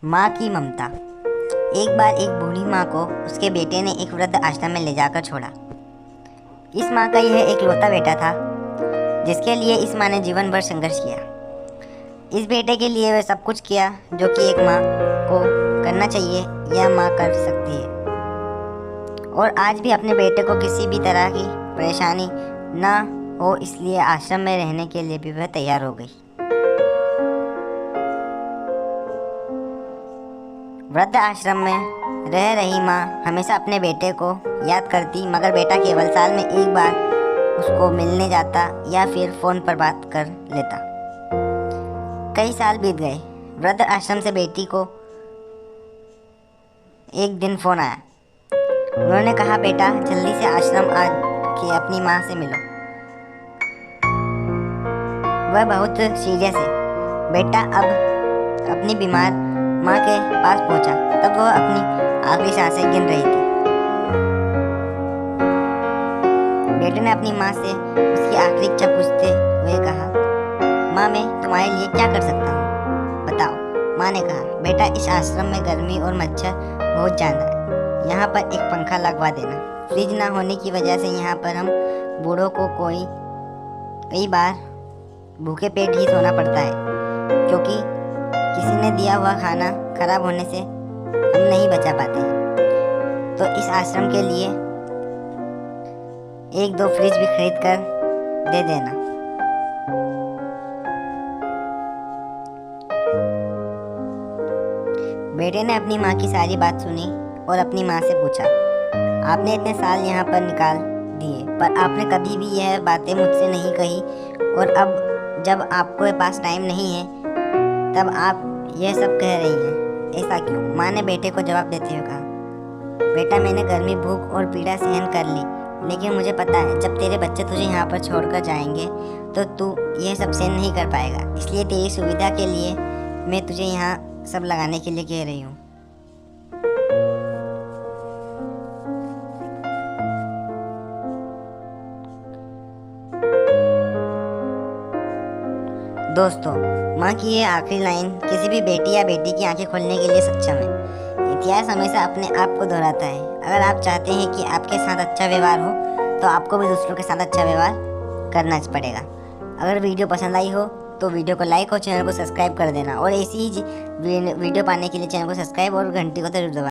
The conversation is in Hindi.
माँ की ममता। एक बार एक बूढ़ी माँ को उसके बेटे ने एक वृद्ध आश्रम में ले जाकर छोड़ा। इस माँ का यह एकलौता बेटा था जिसके लिए इस माँ ने जीवन भर संघर्ष किया। इस बेटे के लिए वह सब कुछ किया जो कि एक माँ को करना चाहिए या माँ कर सकती है, और आज भी अपने बेटे को किसी भी तरह की परेशानी ना हो इसलिए आश्रम में रहने के लिए भी वह तैयार हो गई। वृद्ध आश्रम में रह रही माँ हमेशा अपने बेटे को याद करती, मगर बेटा केवल साल में एक बार उसको मिलने जाता या फिर फ़ोन पर बात कर लेता। कई साल बीत गए। वृद्ध आश्रम से बेटी को एक दिन फ़ोन आया। उन्होंने कहा, बेटा जल्दी से आश्रम आ के अपनी माँ से मिलो। वह बहुत सीरियस है। बेटा अब अपनी बीमार माँ के पास पहुंचा। तब वह अपनी आखिरी सांसें गिन रही थी। बेटे ने अपनी माँ से उसकी आखिरी इच्छा पूछते हुए कहा, माँ मैं तुम्हारे लिए क्या कर सकता हूँ, बताओ। माँ ने कहा, बेटा इस आश्रम में गर्मी और मच्छर बहुत ज़्यादा है, यहाँ पर एक पंखा लगवा देना। फ्रिज ना होने की वजह से यहाँ पर हम बूढ़ों को कई बार भूखे पेट ही सोना पड़ता है, क्योंकि किसी ने दिया हुआ खाना खराब होने से हम नहीं बचा पाते हैं। तो इस आश्रम के लिए 1-2 फ्रिज भी खरीद कर दे देना। बेटे ने अपनी माँ की सारी बात सुनी और अपनी माँ से पूछा, आपने इतने साल यहाँ पर निकाल दिए पर आपने कभी भी यह बातें मुझसे नहीं कही, और अब जब आपके पास टाइम नहीं है तब आप यह सब कह रही हैं, ऐसा क्यों? माँ ने बेटे को जवाब देते हुए कहा, बेटा मैंने गर्मी, भूख और पीड़ा सहन कर ली, लेकिन मुझे पता है जब तेरे बच्चे तुझे यहाँ पर छोड़कर जाएंगे तो तू यह सब सहन नहीं कर पाएगा। इसलिए तेरी सुविधा के लिए मैं तुझे यहाँ सब लगाने के लिए कह रही हूँ। दोस्तों, माँ की ये आखिरी लाइन किसी भी बेटी या बेटी की आंखें खोलने के लिए सक्षम है। इतिहास हमेशा अपने आप को दोहराता है। अगर आप चाहते हैं कि आपके साथ अच्छा व्यवहार हो तो आपको भी दूसरों के साथ अच्छा व्यवहार करना पड़ेगा। अगर वीडियो पसंद आई हो तो वीडियो को लाइक और चैनल को सब्सक्राइब कर देना, और ऐसी ही वीडियो पाने के लिए चैनल को सब्सक्राइब और घंटी को जरूर दबाएं।